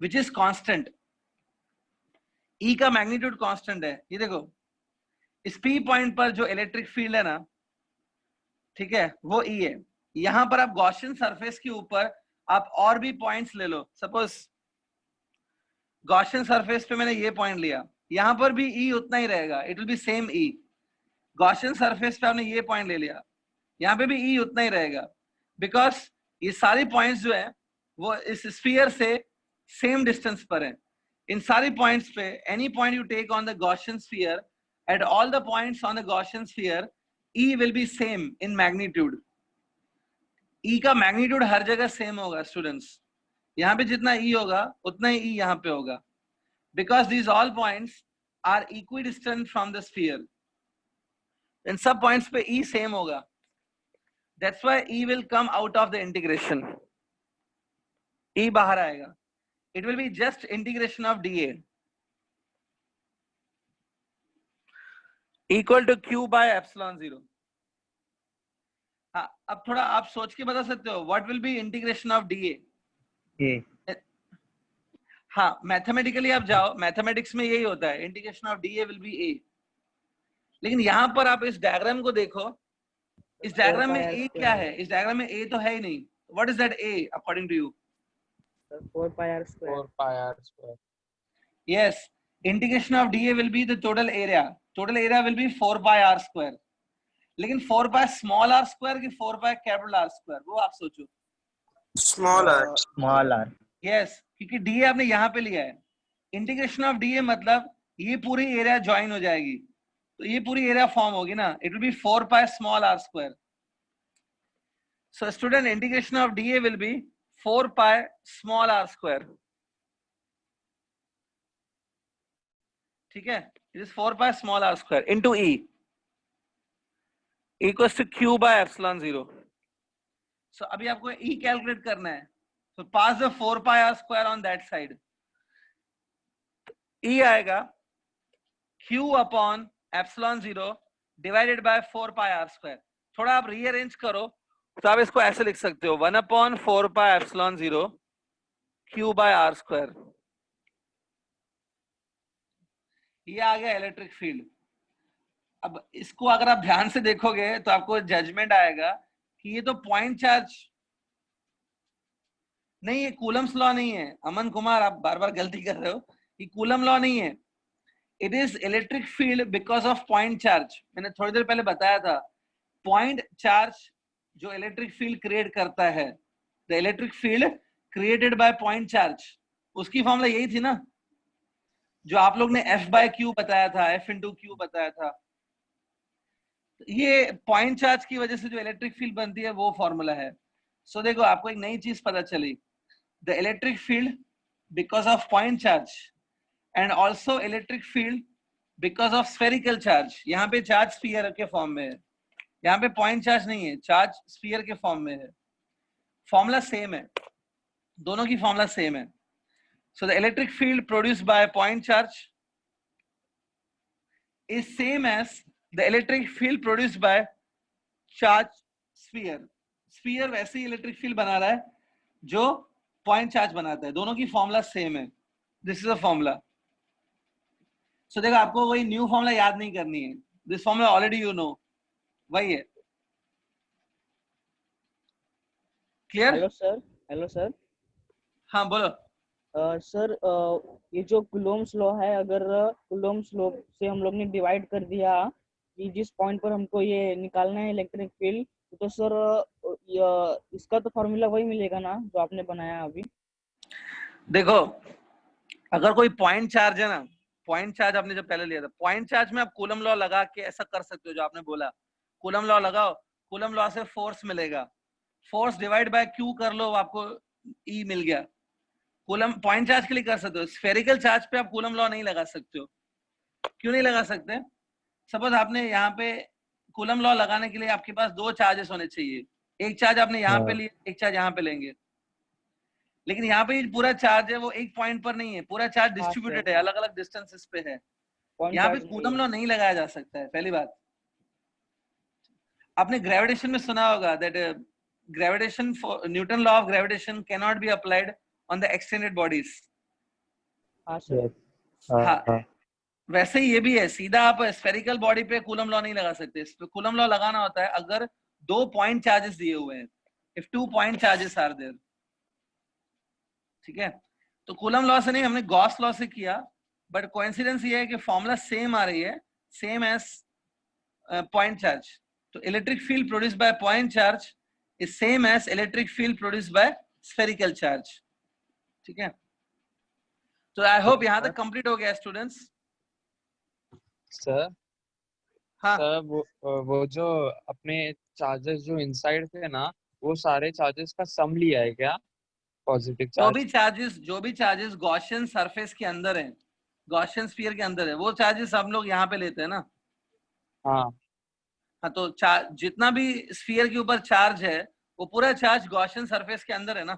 which is constant। E का मैग्नीट्यूड कांस्टेंट है, ये देखो इस P पॉइंट पर जो इलेक्ट्रिक फील्ड है ना, ठीक है, वो E है। यहां पर आप गॉसियन सरफेस के ऊपर आप और भी पॉइंट्स ले लो। सपोज गॉसियन सरफेस पे मैंने ये पॉइंट लिया, यहां पर भी E उतना ही रहेगा, it will be same E। Gaussian surface पे आपने ये पॉइंट ले लिया, यहाँ पे भी E उतना ही रहेगा, बिकॉज ये सारी पॉइंट्स जो है वो इस स्फीयर से सेम डिस्टेंस पर है। इन सारी पॉइंट्स पे any point you take on the Gaussian sphere, at all the points on the Gaussian sphere E will be same in magnitude. E का मैग्नीट्यूड हर जगह सेम होगा स्टूडेंट्स। यहाँ पे जितना E होगा उतना ही E यहाँ पे होगा, because these all points are equidistant from the sphere. इन सब पॉइंट्स पे E सेम होगा, that's why E will come out of the integration. E बाहर आएगा, it will be just integration of dA equal to Q by epsilon 0. हाँ, अब थोड़ा आप सोच के बता सकते हो what will be integration of dA? A. हाँ, मैथमेटिकली आप जाओ, मैथमेटिक्स में यही होता है, integration of dA will be A। लेकिन यहाँ पर आप इस डायग्राम को देखो, इस डायग्राम में A क्या है? इस डायग्राम में A तो है ही नहीं। What is that A according to you? 4 pi r square. 4 pi r square. Yes, integration of dA will be the total area. Total area will be 4 pi r square. लेकिन 4 pi small r square की 4 pi capital R square, वो आप सोचो। Small r. Small r. Yes, क्योंकि dA आपने यहाँ पे लिया है। इंटीग्रेशन ऑफ dA मतलब ये पूरी एरिया ज्वाइन हो जाएगी, तो ये पूरी एरिया फॉर्म होगी ना, it will be 4 pi small r square. So student, integration of dA will be 4 pi small r square. ठीक है, it is 4 pi small r square into E equals to Q by epsilon 0. So अभी आपको E कैलकुलेट करना है, so pass the 4 pi r square on that side. E आएगा Q upon epsilon 0 divided by 4 pi r square. थोड़ा आप रीअरेंज करो तो आप इसको ऐसे लिख सकते हो, 1 upon 4 pi epsilon 0 Q by r square. ये आ गया इलेक्ट्रिक फील्ड। अब इसको अगर आप ध्यान से देखोगे तो आपको जजमेंट आएगा कि ये तो पॉइंट चार्ज नहीं है, कूलम्स लॉ नहीं है। अमन कुमार, आप बार बार गलती कर रहे हो, ये कूलम लॉ नहीं है, it is electric field because of point charge. मैंने थोड़ी देर पहले बताया था, पॉइंट चार्ज जो इलेक्ट्रिक फील्ड क्रिएट करता है, the electric field created by point charge, उसकी फॉर्मूला यही थी ना जो आप लोग ने F by Q बताया था, F into Q बताया था। ये पॉइंट चार्ज की वजह से जो इलेक्ट्रिक फील्ड बनती है वो फॉर्मूला है। सो देखो, आपको एक नई चीज पता चली, the electric field because of point charge and also electric field because of spherical charge. यहाँ पे चार्ज स्फीयर के फॉर्म में है, यहाँ पे पॉइंट चार्ज नहीं है, चार्ज स्फीयर के फॉर्म में है। फॉर्मूला सेम है, दोनों की फॉर्मूला सेम है। So the electric field produced by a point charge is same as the electric field produced by charge sphere. Sphere वैसे ही इलेक्ट्रिक फील्ड बना रहा है जो पॉइंट चार्ज बनाता है, दोनों की फॉर्मूला सेम है। This is a formula. So देखो, आपको वही न्यू फॉर्मूला याद नहीं करनी है, this formula already you know, वही है। Clear? Hello sir. Hello sir. हाँ बोलो। सर, ये जो कूलोम्स लॉ है, अगर कूलोम्स लॉ से हम लोग ने डिवाइड कर दिया कि जिस पॉइंट पर हमको ये निकालना है इलेक्ट्रिक फील्ड, तो सर इसका तो फॉर्मूला वही मिलेगा ना जो आपने बनाया अभी? देखो, अगर कोई पॉइंट चार्ज है ना, पॉइंट चार्ज आपने जो पहले लिया था, पॉइंट चार्ज में आप कूलम लॉ लगा के ऐसा कर सकते हो जो आपने बोला, कूलम लॉ लगाओ, कूलम लॉ से फोर्स मिलेगा, फोर्स डिवाइड बाय क्यू कर लो, आपको ई मिल गया। कूलम पॉइंट चार्ज के लिए कर सकते हो, स्फेरिकल चार्ज पे आप कूलम लॉ नहीं लगा सकते हो। क्यों नहीं लगा सकते? सपोज आपने यहाँ पे कूलम लॉ लगाने के लिए आपके पास दो चार्जेस होने चाहिए, एक चार्ज आपने यहाँ पे लिया, एक चार्ज यहाँ पे लेंगे, लेकिन यहाँ पे पूरा चार्ज है वो एक पॉइंट पर नहीं है, पूरा चार्ज डिस्ट्रीब्यूटेड है, अलग अलग डिस्टेंसेस पे है। यहाँ पे कूलम लॉ नहीं लगाया जा सकता है। पहली बात, आपने ग्रेविटेशन में सुना होगा that gravitation, Newton law of gravitation can not be applied on the extended bodies. हाँ सर। हाँ, वैसे ही ये भी है, सीधा आप स्फेरिकल बॉडी पे कूलम लॉ नहीं लगा सकते, इस पे कूलम लॉ लगाना होता है अगर 2 पॉइंट चार्जेस दिए हुए हैं, if 2 point charges are there, ठीक है। तो कूलम लॉ से नहीं, हमने गॉस लॉ से किया, बट कोइंसिडेंस ये है कि फॉर्मूला सेम आ रही है, सेम एज पॉइंट चार्ज। तो electric field produced by point charge is same as electric field produced by spherical charge, ठीक है। तो आई होप यहां तक कंप्लीट हो गया स्टूडेंट्स। सर हाँ, सर वो जो अपने चार्जेस जो इनसाइड थे ना, वो सारे चार्जेस का सम लिया है क्या, पॉजिटिव चार्ज? जो भी चार्जेस गॉसियन सरफेस के अंदर है, गॉसियन स्फीयर के अंदर है, वो चार्जेस हम लोग यहाँ पे लेते हैं ना। हाँ हाँ, तो जितना भी स्फीयर के ऊपर चार्ज है वो पूरा चार्ज गॉसियन सरफेस के अंदर है ना।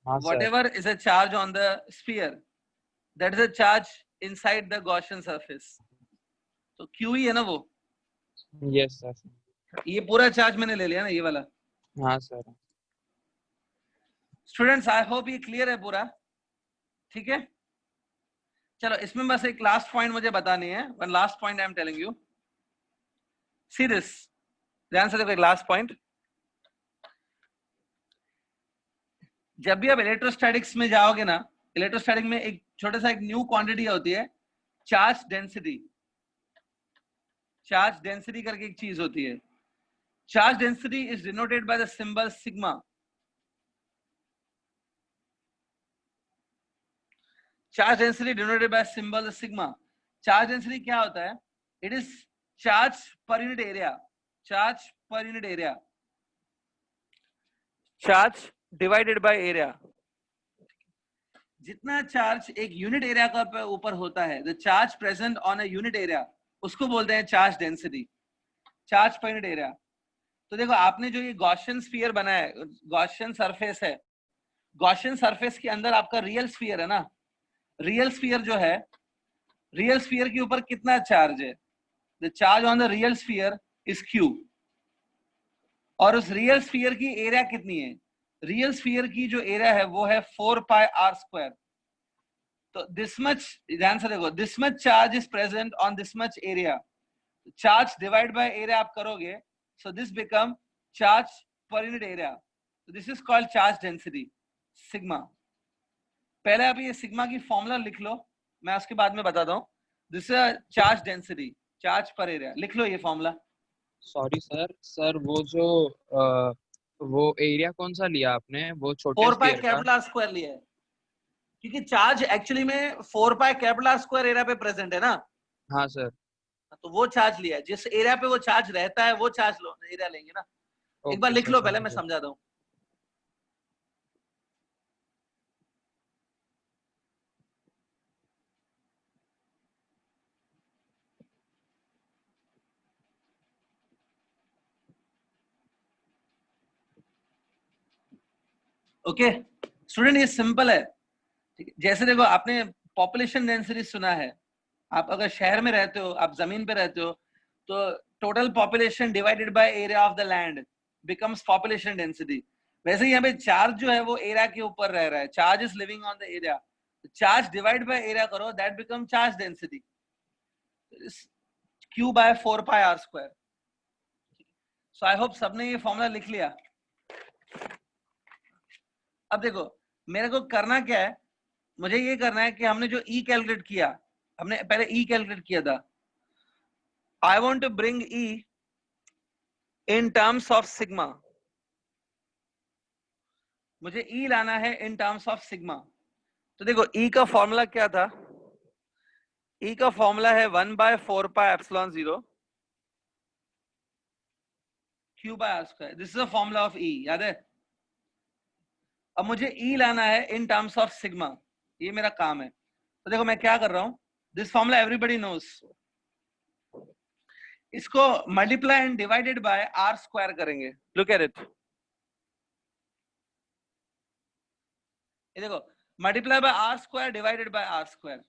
हाँ sir. whatever is a charge on the sphere, that is a charge inside the Gaussian surface, तो Q ही है ना वो, यस सर। ये पूरा चार्ज मैंने ले लिया ना, ये वाला। हाँ सर। स्टूडेंट्स आई होप ये क्लियर है पूरा, ठीक है। चलो इसमें बस एक लास्ट पॉइंट मुझे बतानी है, one last point I am telling you, see this, ध्यान से देखो, एक लास्ट पॉइंट। जब भी आप इलेक्ट्रोस्टैटिक्स में जाओगे ना, इलेक्ट्रोस्टैटिक में एक छोटा सा एक न्यू क्वांटिटी होती है, चार्ज डेंसिटी। चार्ज डेंसिटी करके एक चीज होती है, charge density is denoted by the symbol sigma. Charge density denoted by symbol sigma. Charge density क्या होता है? इट इज चार्ज पर यूनिट एरिया, चार्ज पर unit area, charge divided by area. जितना चार्ज एक यूनिट एरिया का ऊपर होता है, the charge present on a unit area, उसको बोलते हैं चार्ज डेंसिटी, चार्ज पर यूनिट एरिया। तो देखो आपने जो ये गॉसियन स्फीयर बनाया है, गॉसियन सरफेस है, गॉसियन सरफेस के अंदर आपका रियल स्फीयर है ना। रियल स्फीयर जो है, रियल स्फीयर के ऊपर कितना चार्ज है? The charge on the real sphere is Q, और उस रियल स्फीयर की एरिया कितनी है? रियल स्फीयर की जो एरिया है वो है 4 पाई आर स्क्वायर। तो दिस मच, ध्यान से देखो, this much charge is present on this much area, charge divide by area आप करोगे, सो दिस बिकम चार्ज पर unit area. This is called charge density, sigma. पहले आप ये सिग्मा की फॉर्मूला लिख लो, मैं उसके बाद में बताता हूँ। This is charge density, charge पर एरिया, लिख लो ये फॉर्मूला। सॉरी सर वो जो वो एरिया कौन सा लिया आपने, वो छोटे 4 पाई स्फीयर का? कैपिटल आर स्क्वायर लिया है, क्योंकि चार्ज एक्चुअली में 4 pi capital R square area पे प्रेजेंट है ना। हाँ सर। तो वो चार्ज लिया है, जिस एरिया पे वो चार्ज रहता है वो चार्ज लो एरिया लेंगे ना। एक बार ओके लिख सर, लो, पहले समझ मैं गया। समझाता हूँ। ओके स्टूडेंट, ये सिंपल है, ठीक है। जैसे देखो, आपने पॉपुलेशन डेंसिटी सुना है, आप अगर शहर में रहते हो, आप जमीन पे रहते हो, तो total population divided by area of the land becomes population density. वैसे ही यहाँ पे चार्ज जो है वो एरिया के ऊपर रह रहा है, charge is living on the area, charge divide by area करो, that become charge density, Q by 4 pi R square. So I hope सबने ये फॉर्मूला लिख लिया। अब देखो मेरे को करना क्या है, मुझे ये करना है कि हमने जो E कैलकुलेट किया, हमने पहले E कैलकुलेट किया था, I want to bring E in terms of sigma. मुझे E लाना है इन टर्म्स ऑफ सिग्मा। तो देखो E का फॉर्मूला क्या था? E का फॉर्मूला है 1 by 4 pi epsilon 0 Q by R square. This is the formula of E, याद है? अब मुझे E लाना है इन टर्म्स ऑफ सिग्मा, ये मेरा काम है। तो देखो मैं क्या कर रहा हूं, दिस फॉर्मूला एवरीबॉडी नोस, इसको multiply and divided by R square करेंगे। लुक एट इट, ये देखो, multiply by R square divided by R square,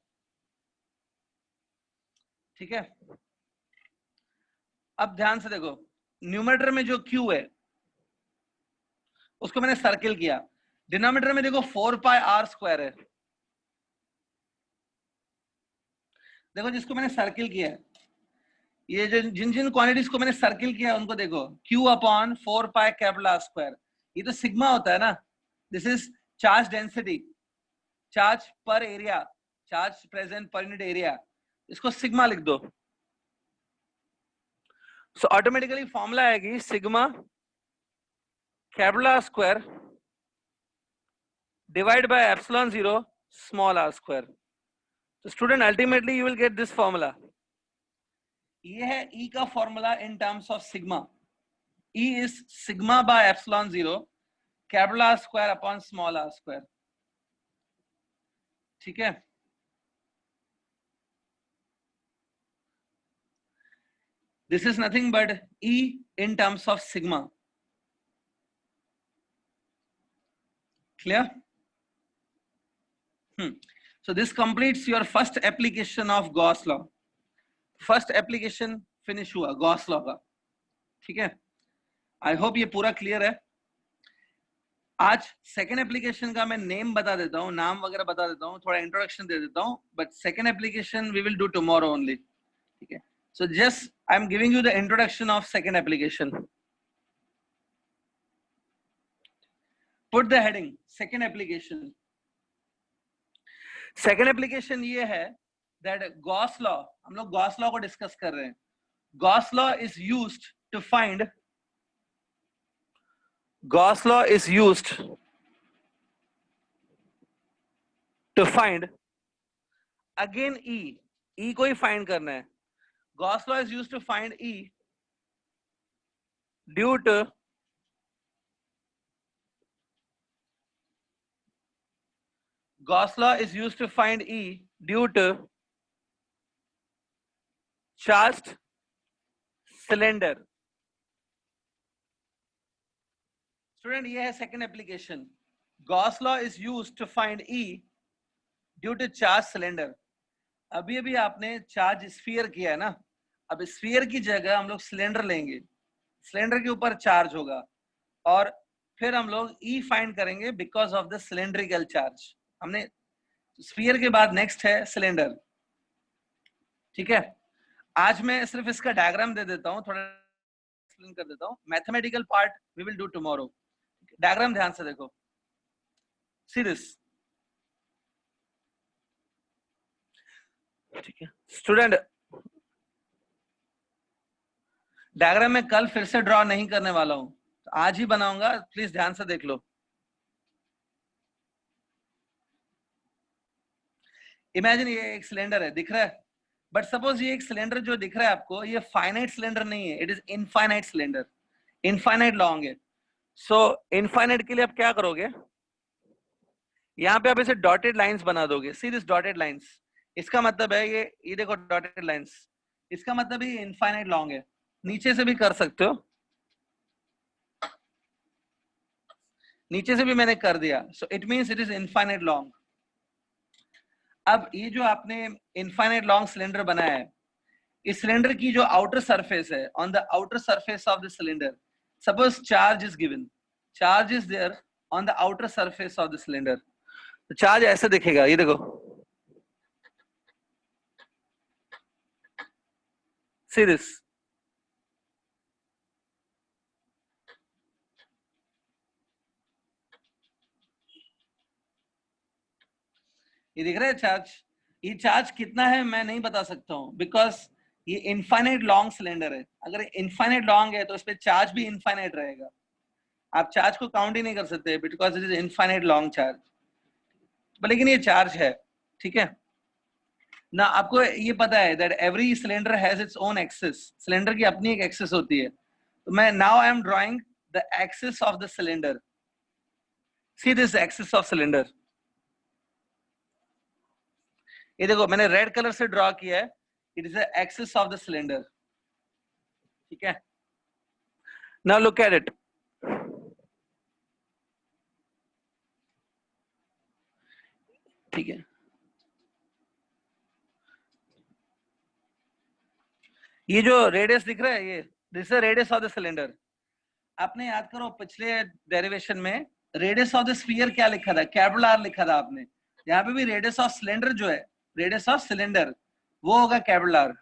ठीक है। अब ध्यान से देखो, न्यूमरेटर में जो Q है उसको मैंने सर्किल किया, डिनोमिनेटर में देखो 4 पाई आर स्क्वायर है, देखो जिसको मैंने सर्किल किया है, ये जो जिन जिन क्वांटिटीज को मैंने सर्किल किया है उनको देखो, Q upon 4 pi capital R square, ये तो सिग्मा होता है ना, this is charge density, charge पर एरिया, चार्ज प्रेजेंट पर यूनिट एरिया, इसको सिग्मा लिख दो। सो ऑटोमेटिकली फॉर्मूला आएगी sigma capital R square divide by epsilon 0 small r square. तो student ultimately you will get this formula. ये है E का formula in terms of sigma. E is sigma by epsilon 0 capital R square upon small r square. ठीक है, this is nothing but E in terms of sigma. Clear? So this completes your first application of Gauss law. First application finish हुआ Gauss law का। ठीक है, I hope ये पूरा clear है। आज second application का मैं name बता देता हूँ, नाम वगैरह बता देता हूँ, थोड़ा introduction दे देता हूँ, but second application we will do tomorrow only। ठीक है, so just I'm giving you the introduction of second application. Put the heading second application. Second application ये है that Gauss law, हम लोग Gauss law को discuss कर रहे हैं। Gauss law is used to find, Gauss law is used to find again E को ही find करना है। Gauss law is used to find E due to Gauss law is used to find E due to charged cylinder. Student, ये है second application. Gauss law is used to find E due to charged cylinder. अभी आपने चार्ज स्फीयर किया है ना, अब स्फीयर की जगह हम लोग सिलेंडर लेंगे, सिलेंडर के ऊपर चार्ज होगा और फिर हम लोग E फाइंड करेंगे because of the cylindrical charge. हमने स्फीयर के बाद नेक्स्ट है सिलेंडर। ठीक है, आज मैं सिर्फ इसका डायग्राम दे देता हूँ, थोड़ा एक्सप्लेन कर देता हूँ। Mathematical part we will do tomorrow. Diagram ध्यान से देखो, सी दिस। ठीक है स्टूडेंट, डायग्राम में कल फिर से ड्रॉ नहीं करने वाला हूं, आज ही बनाऊंगा, प्लीज ध्यान से देख लो। इमेजिन ये एक सिलेंडर है, दिख रहा है, बट सपोज ये एक सिलेंडर जो दिख रहा है आपको, ये फाइनाइट सिलेंडर नहीं है, it is infinite cylinder, infinite long है। सो इनफाइनाइट के लिए आप क्या करोगे, यहाँ पे आप इसे डॉटेड लाइंस बना दोगे। सी दिस डॉटेड लाइंस, इसका मतलब है ये देखो डॉटेड लाइंस, इसका मतलब ये इनफाइनाइट लॉन्ग है। नीचे से भी कर सकते हो, नीचे से भी मैंने कर दिया, so it means it is infinite long. अब ये जो आपने इनफाइनाइट लॉन्ग सिलेंडर बनाया है, इस सिलेंडर की जो आउटर सरफेस है, on the outer surface of the cylinder, suppose charge is given, charge is there on the outer surface of the cylinder, तो चार्ज ऐसे दिखेगा, ये देखो, सी दिस, ये दिख रहा है चार्ज। ये चार्ज कितना है मैं नहीं बता सकता हूँ, बिकॉज ये इनफाइनाइट लॉन्ग सिलेंडर है। अगर इनफाइनाइट लॉन्ग है तो इस पे चार्ज भी इनफाइनाइट रहेगा, आप चार्ज को काउंट ही नहीं कर सकते because it is infinite long charge, लेकिन ये चार्ज है। ठीक है ना, आपको ये पता है that every cylinder has its own axis, cylinder की अपनी एक एक्सिस होती है। तो मैं now I am drawing the axis of the cylinder, see this axis of cylinder, ये देखो मैंने रेड कलर से ड्रॉ किया है, it is the axis of the cylinder. ठीक है, नाउ लुक एट इट, ठीक है, ये जो रेडियस दिख रहा है, ये this is radius of the cylinder. आपने याद करो पिछले डेरिवेशन में रेडियस ऑफ द स्फीयर क्या लिखा था, कैपिटल आर लिखा था आपने। यहाँ पे भी रेडियस ऑफ सिलेंडर जो है, रेडियस ऑफ सिलेंडर वो होगा capital R.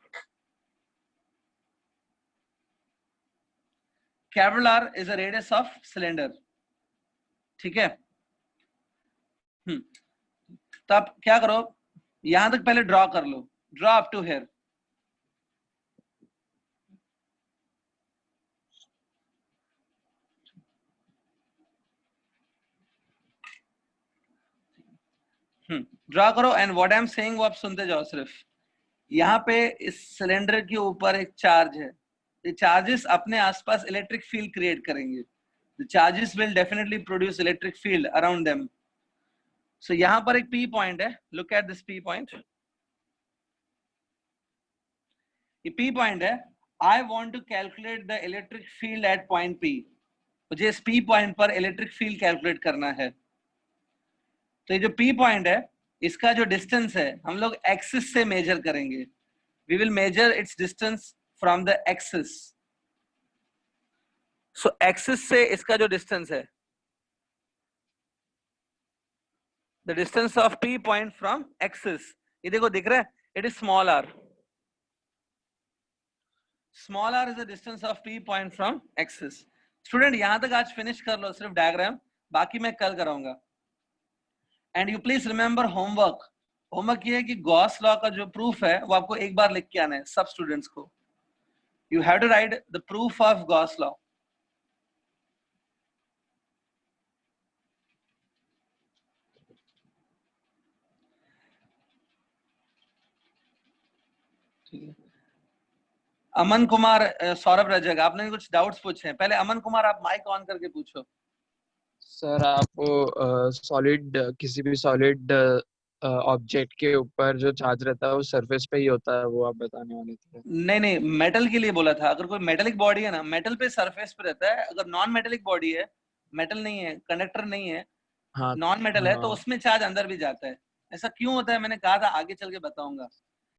Capital R is a radius of cylinder, ठीक है। तो आप क्या करो, यहां तक पहले ड्रॉ कर लो, draw up to here. Draw करो and what I am saying वो आप सुनते जाओ सिर्फ। यहाँ पे इस सिलेंडर के ऊपर एक चार्ज है, ये चार्जेस अपने आसपास इलेक्ट्रिक फील्ड क्रिएट करेंगे। The charges will definitely produce electric field around them. So यहाँ पर एक पी पॉइंट है, look at this P point. ये पी पॉइंट है, I want to calculate the electric field at point P. मुझे इस पी पॉइंट पर इलेक्ट्रिक फील्ड कैलकुलेट करना है। तो ये जो पी पॉइंट है, इसका जो डिस्टेंस है हम लोग एक्सिस से मेजर करेंगे। We will measure its distance from the axis. So axis से इसका जो डिस्टेंस है, the distance of P point from axis, ये देखो दिख रहा है, it is small R. Small R is the distance of P point from axis. Student यहां तक आज फिनिश कर लो सिर्फ डायग्राम, बाकी मैं कल कराऊंगा। And you please remember homework. Homework ये है कि गॉस लॉ का जो प्रूफ है वो आपको एक बार लिख के आना है सब स्टूडेंट्स को। You have to write the proof of Gauss law. Aman Kumar, Saurabh Rajak, आपने कुछ डाउट्स पूछे हैं? पहले अमन कुमार आप माइक ऑन करके पूछो। सर आप सॉलिड किसी भी सॉलिड ऑब्जेक्ट के ऊपर जो चार्ज रहता है वो सरफेस पे ही होता है, वो आप बताने वाले थे। नहीं नहीं, मेटल के लिए बोला था। अगर कोई मेटेलिक बॉडी है ना, मेटल पे सरफेस पे रहता है। अगर नॉन मेटेलिक बॉडी है, मेटल नहीं है, कंडक्टर नहीं है, हाँ नॉन मेटल है, तो हाँ उसमें चार्ज अंदर भी जाता है। ऐसा क्यों होता है मैंने कहा था, आगे चल के बताऊंगा।